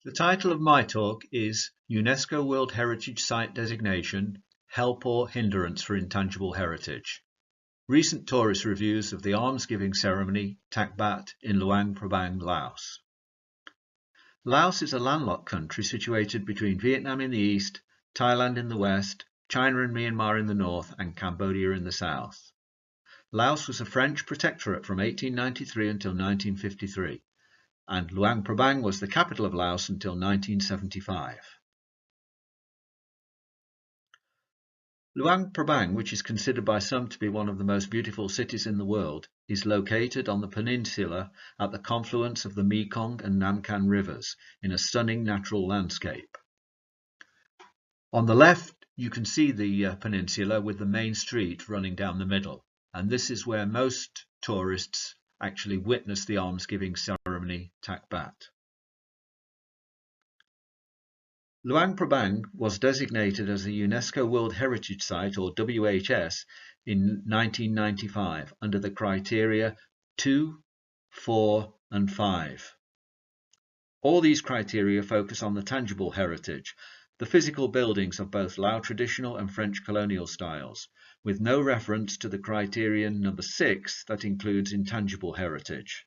The title of my talk is UNESCO World Heritage Site Designation, Help or Hindrance for Intangible Heritage. Recent tourist reviews of the Almsgiving Ceremony, Tak Bat in Luang Prabang, Laos. Laos is a landlocked country situated between Vietnam in the east, Thailand in the west, China and Myanmar in the north, and Cambodia in the south. Laos was a French protectorate from 1893 until 1953. And Luang Prabang was the capital of Laos until 1975. Luang Prabang, which is considered by some to be one of the most beautiful cities in the world, is located on the peninsula at the confluence of the Mekong and Nam Can rivers in a stunning natural landscape. On the left, you can see the peninsula with the main street running down the middle, and this is where most tourists actually witness the almsgiving ceremony Tak Bat. Luang Prabang was designated as a UNESCO World Heritage Site, or WHS, in 1995 under the criteria 2, 4 and 5. All these criteria focus on the tangible heritage, the physical buildings of both Lao traditional and French colonial styles, with no reference to the criterion number 6 that includes intangible heritage.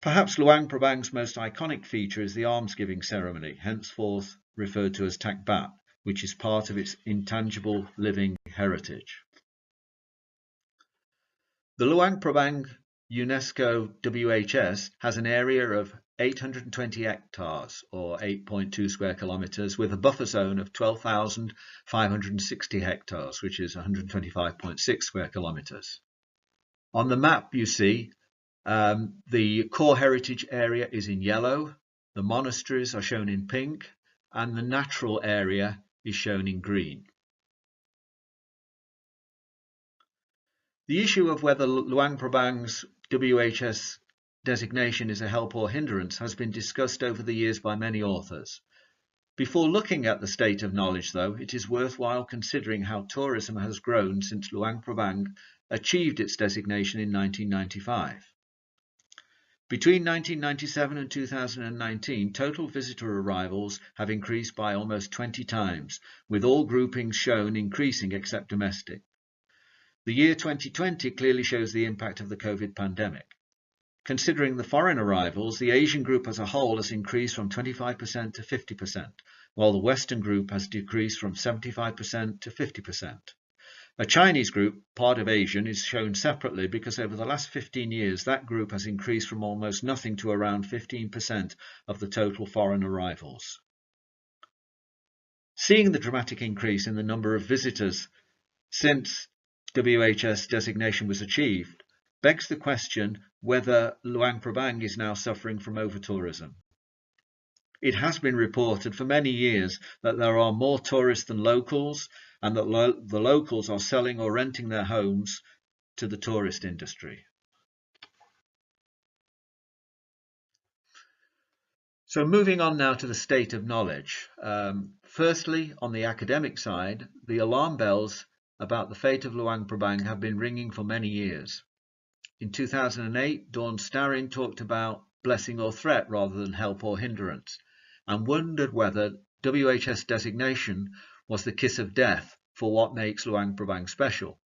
Perhaps Luang Prabang's most iconic feature is the almsgiving ceremony, henceforth referred to as Tak Bat, which is part of its intangible living heritage. The Luang Prabang UNESCO WHS has an area of 820 hectares, or 8.2 square kilometres, with a buffer zone of 12,560 hectares, which is 125.6 square kilometres. On the map you see the core heritage area is in yellow, the monasteries are shown in pink, and the natural area is shown in green. The issue of whether Luang Prabang's WHS designation is a help or hindrance has been discussed over the years by many authors. Before looking at the state of knowledge, though, it is worthwhile considering how tourism has grown since Luang Prabang achieved its designation in 1995. Between 1997 and 2019, total visitor arrivals have increased by almost 20 times, with all groupings shown increasing except domestic. The year 2020 clearly shows the impact of the COVID pandemic. Considering the foreign arrivals, the Asian group as a whole has increased from 25% to 50%, while the Western group has decreased from 75% to 50%. A Chinese group, part of Asian, is shown separately because over the last 15 years that group has increased from almost nothing to around 15% of the total foreign arrivals. Seeing the dramatic increase in the number of visitors since WHS designation was achieved begs the question whether Luang Prabang is now suffering from over-tourism. It has been reported for many years that there are more tourists than locals, and that the locals are selling or renting their homes to the tourist industry. So moving on now to the state of knowledge. Firstly, on the academic side, the alarm bells about the fate of Luang Prabang have been ringing for many years. In 2008, Dawn Starrin talked about blessing or threat rather than help or hindrance, and wondered whether WHS designation was the kiss of death for what makes Luang Prabang special.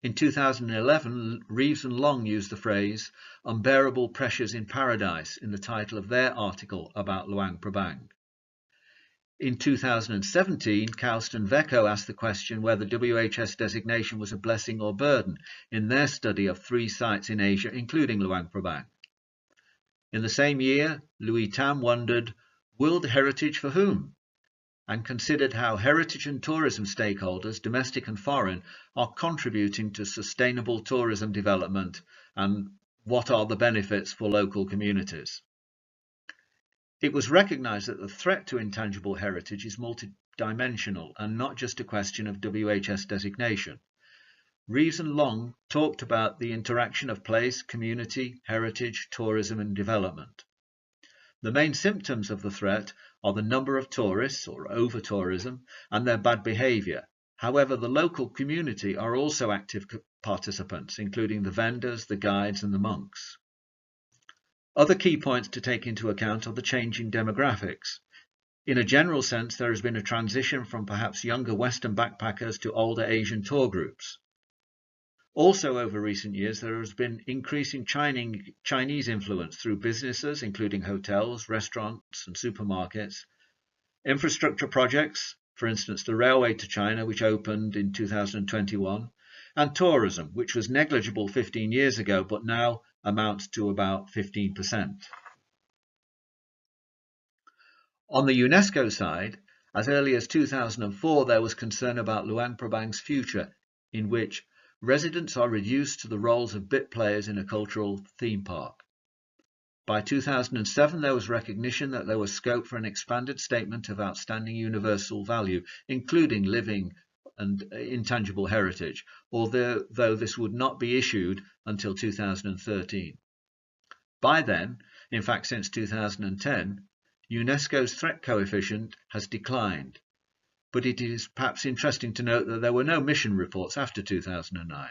In 2011, Reeves and Long used the phrase "unbearable pressures in paradise" in the title of their article about Luang Prabang. In 2017, Kaust and Vecco asked the question whether WHS designation was a blessing or burden in their study of 3 sites in Asia, including Luang Prabang. In the same year, Louis Tam wondered, world heritage for whom? And considered how heritage and tourism stakeholders, domestic and foreign, are contributing to sustainable tourism development and what are the benefits for local communities. It was recognized that the threat to intangible heritage is multidimensional and not just a question of WHS designation. Reeves and Long talked about the interaction of place, community, heritage, tourism and development. The main symptoms of the threat are the number of tourists, or over-tourism, and their bad behaviour. However, the local community are also active participants, including the vendors, the guides and the monks. Other key points to take into account are the changing demographics. In a general sense, there has been a transition from perhaps younger Western backpackers to older Asian tour groups. Also, over recent years, there has been increasing Chinese influence through businesses, including hotels, restaurants, and supermarkets, infrastructure projects, for instance, the railway to China, which opened in 2021, and tourism, which was negligible 15 years ago, but now amounts to about 15%. On the UNESCO side, as early as 2004, there was concern about Luang Prabang's future, in which residents are reduced to the roles of bit players in a cultural theme park. By 2007, there was recognition that there was scope for an expanded statement of outstanding universal value, including living and intangible heritage, although this would not be issued until 2013. By then, in fact since 2010, UNESCO's threat coefficient has declined, but it is perhaps interesting to note that there were no mission reports after 2009.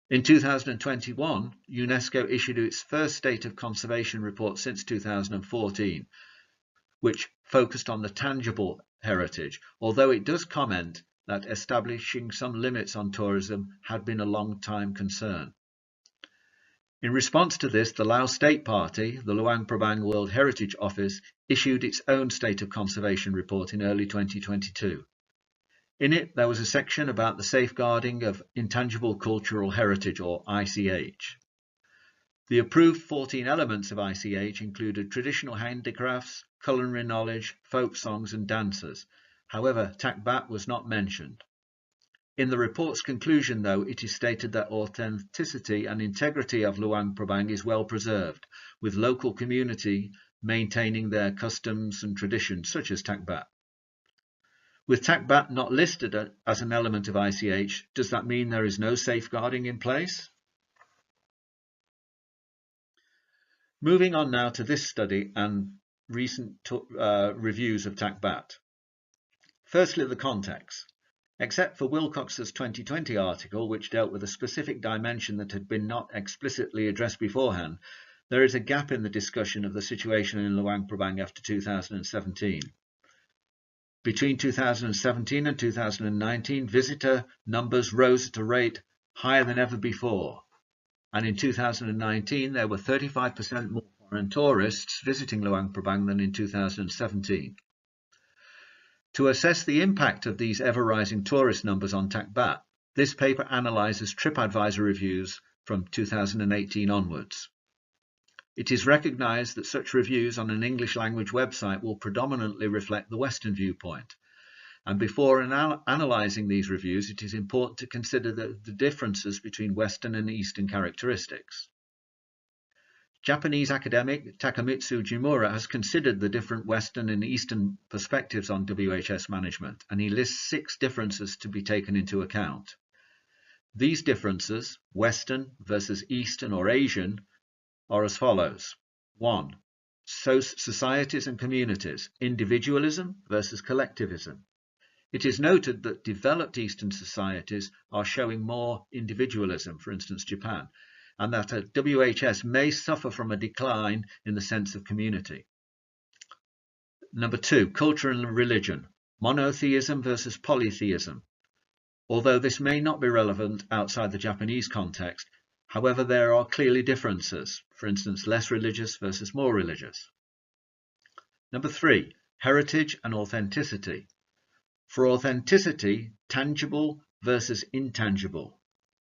In 2021, UNESCO issued its first State of Conservation report since 2014, which focused on the tangible heritage, although it does comment that establishing some limits on tourism had been a long-time concern. In response to this, the Laos State Party, the Luang Prabang World Heritage Office, issued its own State of Conservation report in early 2022. In it, there was a section about the safeguarding of intangible cultural heritage, or ICH. The approved 14 elements of ICH included traditional handicrafts, culinary knowledge, folk songs and dances. However, Takbat was not mentioned. In the report's conclusion, though, it is stated that authenticity and integrity of Luang Prabang is well preserved, with local community maintaining their customs and traditions, such as Takbat. With Takbat not listed as an element of ICH, does that mean there is no safeguarding in place? Moving on now to this study and recent reviews of Takbat. Firstly, the context. Except for Wilcox's 2020 article, which dealt with a specific dimension that had been not explicitly addressed beforehand, there is a gap in the discussion of the situation in Luang Prabang after 2017. Between 2017 and 2019, visitor numbers rose at a rate higher than ever before. And in 2019, there were 35% more foreign tourists visiting Luang Prabang than in 2017. To assess the impact of these ever-rising tourist numbers on Takbat, this paper analyses TripAdvisor reviews from 2018 onwards. It is recognized that such reviews on an English-language website will predominantly reflect the Western viewpoint. And before analyzing these reviews, it is important to consider the differences between Western and Eastern characteristics. Japanese academic Takamitsu Jimura has considered the different Western and Eastern perspectives on WHS management, and he lists 6 differences to be taken into account. These differences, Western versus Eastern or Asian, are as follows. 1. Societies and communities, individualism versus collectivism. It is noted that developed Eastern societies are showing more individualism, for instance Japan, and that a WHS may suffer from a decline in the sense of community. Number 2, culture and religion, monotheism versus polytheism. Although this may not be relevant outside the Japanese context, however, there are clearly differences, for instance, less religious versus more religious. Number 3, heritage and authenticity. For authenticity, tangible versus intangible.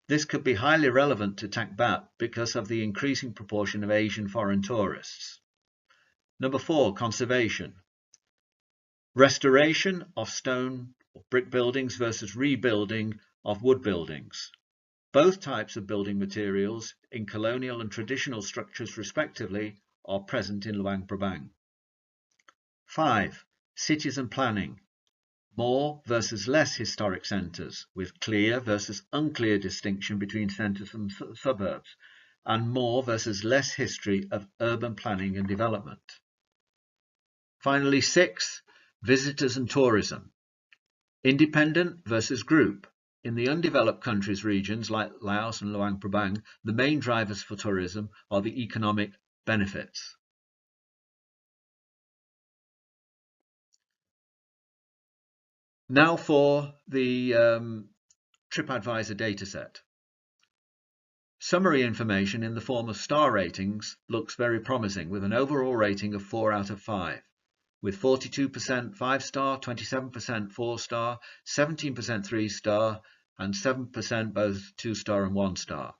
This could be highly relevant to Takbat because of the increasing proportion of Asian foreign tourists. Number 4, conservation. Restoration of stone or brick buildings versus rebuilding of wood buildings. Both types of building materials in colonial and traditional structures respectively are present in Luang Prabang. 5. Cities and planning. More versus less historic centres, with clear versus unclear distinction between centres and suburbs, and more versus less history of urban planning and development. Finally, 6. Visitors and tourism. Independent versus group. In the undeveloped countries regions like Laos and Luang Prabang, the main drivers for tourism are the economic benefits. Now for the TripAdvisor dataset. Summary information in the form of star ratings looks very promising, with an overall rating of 4 out of 5, with 42% 5-star, 27% 4-star, 17% 3-star, and 7% both 2-star and 1-star.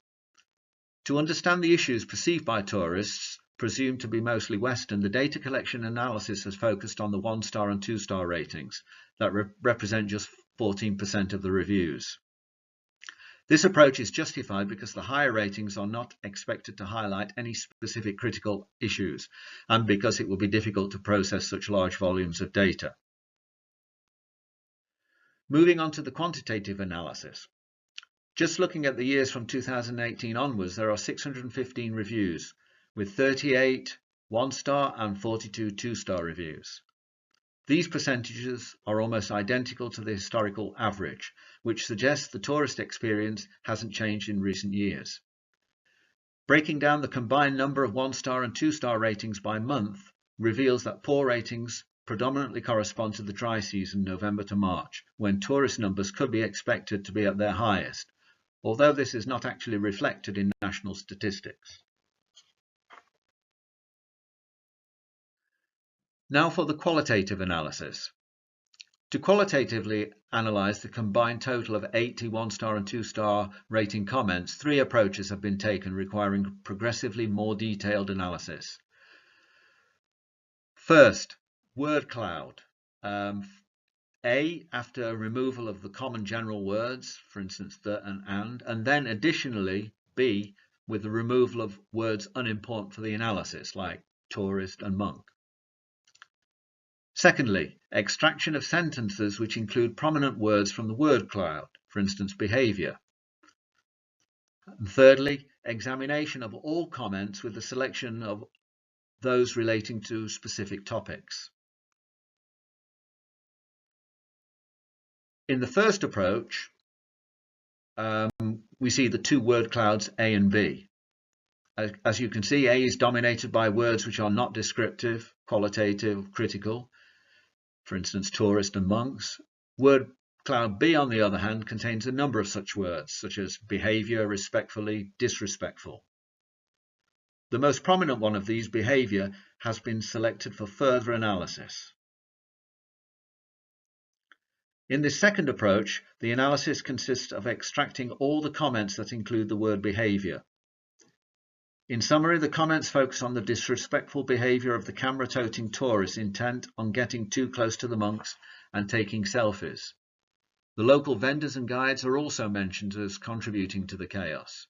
To understand the issues perceived by tourists, presumed to be mostly Western, the data collection analysis has focused on the 1-star and 2-star ratings that represent just 14% of the reviews. This approach is justified because the higher ratings are not expected to highlight any specific critical issues, and because it will be difficult to process such large volumes of data. Moving on to the quantitative analysis. Just looking at the years from 2018 onwards, there are 615 reviews, with 38 1-star and 42 2-star reviews. These percentages are almost identical to the historical average, which suggests the tourist experience hasn't changed in recent years. Breaking down the combined number of 1-star and 2-star ratings by month reveals that poor ratings predominantly correspond to the dry season, November to March, when tourist numbers could be expected to be at their highest, although this is not actually reflected in national statistics. Now for the qualitative analysis. To qualitatively analyze the combined total of 80 1-star and 2-star rating comments, 3 approaches have been taken, requiring progressively more detailed analysis. First, word cloud. A, after removal of the common general words, for instance the and then additionally B, with the removal of words unimportant for the analysis, like tourist and monk. Secondly, extraction of sentences which include prominent words from the word cloud, for instance behavior. And thirdly, examination of all comments with the selection of those relating to specific topics. In the first approach, we see the 2 word clouds A and B. As you can see, A is dominated by words which are not descriptive, qualitative, critical, for instance tourist and monks. Word cloud B, on the other hand, contains a number of such words, such as behavior, respectfully, disrespectful. The most prominent one of these, behavior, has been selected for further analysis. In this second approach, the analysis consists of extracting all the comments that include the word behavior. In summary, the comments focus on the disrespectful behavior of the camera-toting tourists intent on getting too close to the monks and taking selfies. The local vendors and guides are also mentioned as contributing to the chaos.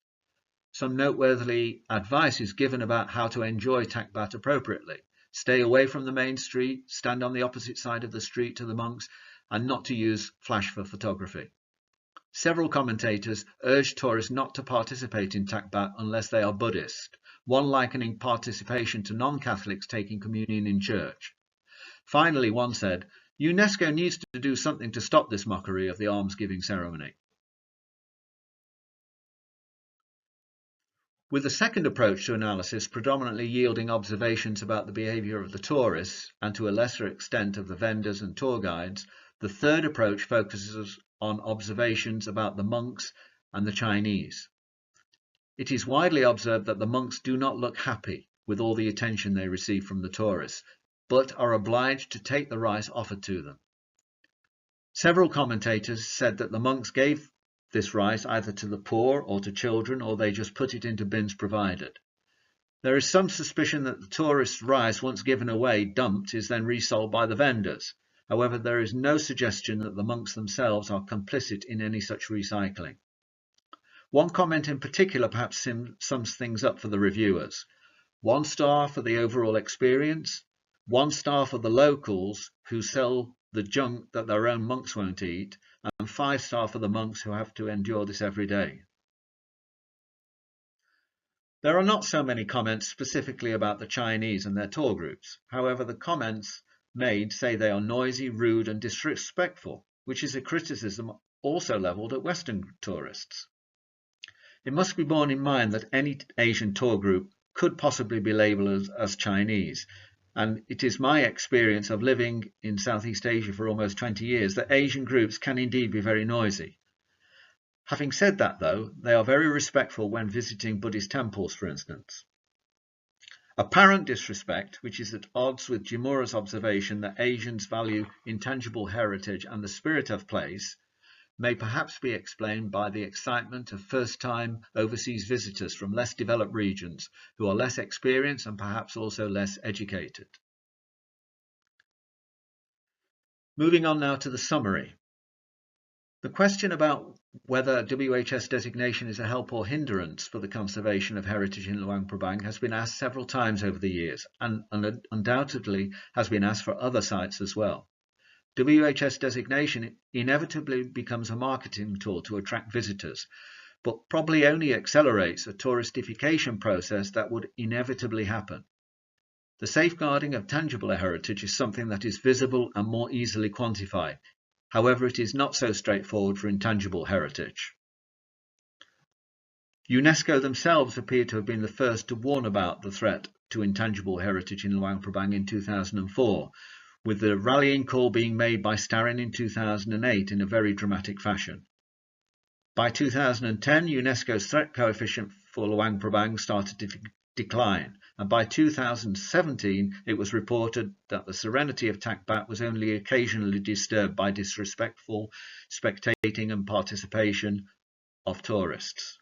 Some noteworthy advice is given about how to enjoy Takbat appropriately. Stay away from the main street, stand on the opposite side of the street to the monks, and not to use flash for photography. Several commentators urge tourists not to participate in Takbat unless they are Buddhist, one likening participation to non-Catholics taking communion in church. Finally, one said, UNESCO needs to do something to stop this mockery of the almsgiving ceremony. With the second approach to analysis predominantly yielding observations about the behavior of the tourists and to a lesser extent of the vendors and tour guides, the third approach focuses on observations about the monks and the Chinese. It is widely observed that the monks do not look happy with all the attention they receive from the tourists, but are obliged to take the rice offered to them. Several commentators said that the monks gave this rice either to the poor or to children, or they just put it into bins provided. There is some suspicion that the tourists' rice, once given away, dumped, is then resold by the vendors. However, there is no suggestion that the monks themselves are complicit in any such recycling. One comment in particular perhaps sums things up for the reviewers. 1 star for the overall experience, 1 star for the locals who sell the junk that their own monks won't eat, and 5 star for the monks who have to endure this every day. There are not so many comments specifically about the Chinese and their tour groups. However, the comments made say they are noisy, rude and disrespectful, which is a criticism also levelled at Western tourists. It must be borne in mind that any Asian tour group could possibly be labelled as Chinese. And it is my experience of living in Southeast Asia for almost 20 years that Asian groups can indeed be very noisy. Having said that, though, they are very respectful when visiting Buddhist temples, for instance. Apparent disrespect, which is at odds with Jimura's observation that Asians value intangible heritage and the spirit of place, may perhaps be explained by the excitement of first-time overseas visitors from less developed regions who are less experienced and perhaps also less educated. Moving on now to the summary. The question about whether WHS designation is a help or hindrance for the conservation of heritage in Luang Prabang has been asked several times over the years, and undoubtedly has been asked for other sites as well. WHS designation inevitably becomes a marketing tool to attract visitors, but probably only accelerates a touristification process that would inevitably happen. The safeguarding of tangible heritage is something that is visible and more easily quantified. However, it is not so straightforward for intangible heritage. UNESCO themselves appear to have been the first to warn about the threat to intangible heritage in Luang Prabang in 2004, with the rallying call being made by Starin in 2008 in a very dramatic fashion. By 2010, UNESCO's threat coefficient for Luang Prabang started to decline, and by 2017 it was reported that the serenity of Tak Bat was only occasionally disturbed by disrespectful spectating and participation of tourists.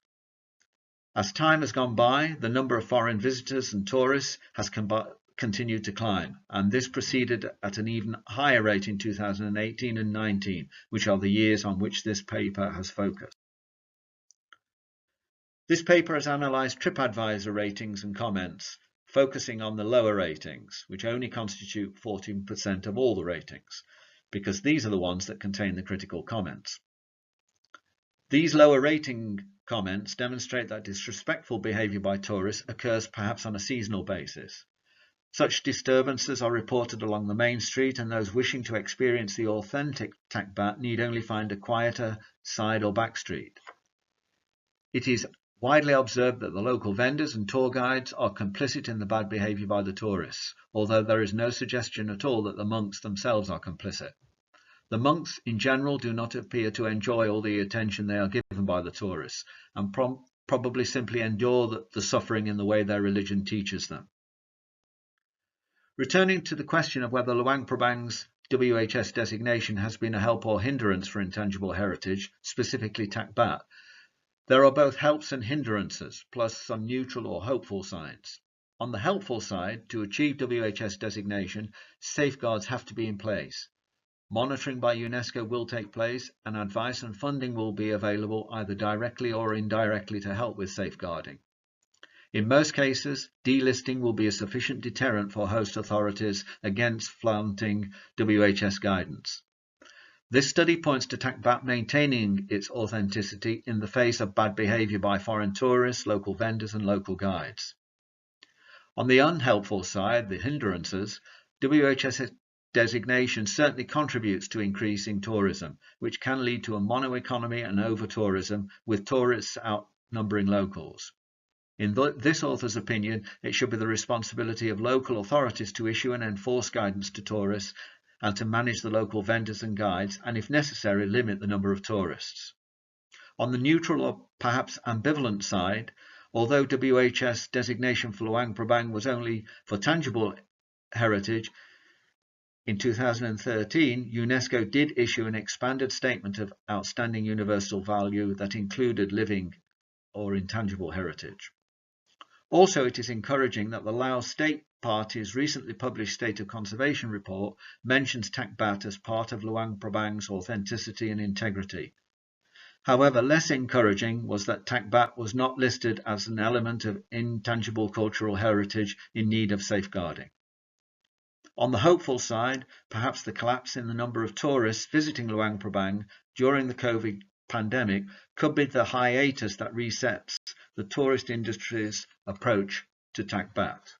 As time has gone by, the number of foreign visitors and tourists has continued to climb, and this proceeded at an even higher rate in 2018 and 19, which are the years on which this paper has focused. This paper has analysed TripAdvisor ratings and comments, focusing on the lower ratings, which only constitute 14% of all the ratings, because these are the ones that contain the critical comments. These lower rating comments demonstrate that disrespectful behaviour by tourists occurs perhaps on a seasonal basis. Such disturbances are reported along the main street, and those wishing to experience the authentic Tak Bat need only find a quieter side or back street. It is widely observed that the local vendors and tour guides are complicit in the bad behaviour by the tourists, although there is no suggestion at all that the monks themselves are complicit. The monks in general do not appear to enjoy all the attention they are given by the tourists, and probably simply endure the suffering in the way their religion teaches them. Returning to the question of whether Luang Prabang's WHS designation has been a help or hindrance for intangible heritage, specifically Tak Bat, there are both helps and hindrances, plus some neutral or hopeful signs. On the helpful side, to achieve WHS designation, safeguards have to be in place. Monitoring by UNESCO will take place, and advice and funding will be available either directly or indirectly to help with safeguarding. In most cases, delisting will be a sufficient deterrent for host authorities against flaunting WHS guidance. This study points to Tak Bat maintaining its authenticity in the face of bad behaviour by foreign tourists, local vendors and local guides. On the unhelpful side, the hindrances, WHS designation certainly contributes to increasing tourism, which can lead to a mono-economy and over-tourism, with tourists outnumbering locals. In this author's opinion, it should be the responsibility of local authorities to issue and enforce guidance to tourists and to manage the local vendors and guides, and if necessary, limit the number of tourists. On the neutral or perhaps ambivalent side, although WHS designation for Luang Prabang was only for tangible heritage, in 2013, UNESCO did issue an expanded statement of outstanding universal value that included living or intangible heritage. Also, it is encouraging that the Laos State Party's recently published State of Conservation report mentions Tak Bat as part of Luang Prabang's authenticity and integrity. However, less encouraging was that Tak Bat was not listed as an element of intangible cultural heritage in need of safeguarding. On the hopeful side, perhaps the collapse in the number of tourists visiting Luang Prabang during the COVID pandemic could be the hiatus that resets the tourist industry's approach to Tak Bat.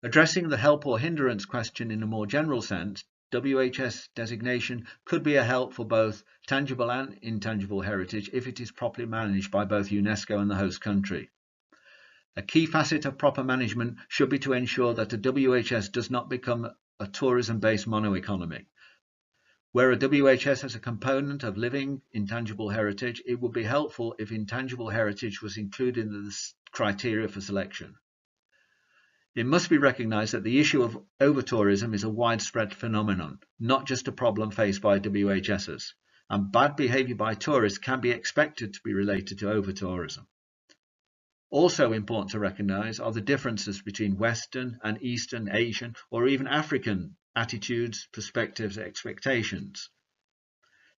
Addressing the help or hindrance question in a more general sense, WHS designation could be a help for both tangible and intangible heritage if it is properly managed by both UNESCO and the host country. A key facet of proper management should be to ensure that the WHS does not become a tourism-based mono-economy. Where a WHS has a component of living intangible heritage, it would be helpful if intangible heritage was included in the criteria for selection. It must be recognized that the issue of over-tourism is a widespread phenomenon, not just a problem faced by WHSs, and bad behavior by tourists can be expected to be related to over-tourism. Also important to recognize are the differences between Western and Eastern, Asian, or even African attitudes, perspectives, and expectations.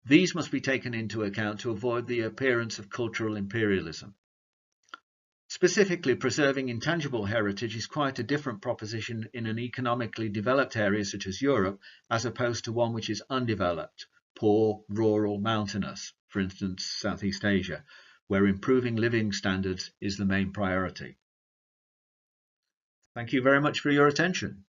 These must be taken into account to avoid the appearance of cultural imperialism. Specifically, preserving intangible heritage is quite a different proposition in an economically developed area such as Europe, as opposed to one which is undeveloped, poor, rural, mountainous, for instance, Southeast Asia, where improving living standards is the main priority. Thank you very much for your attention.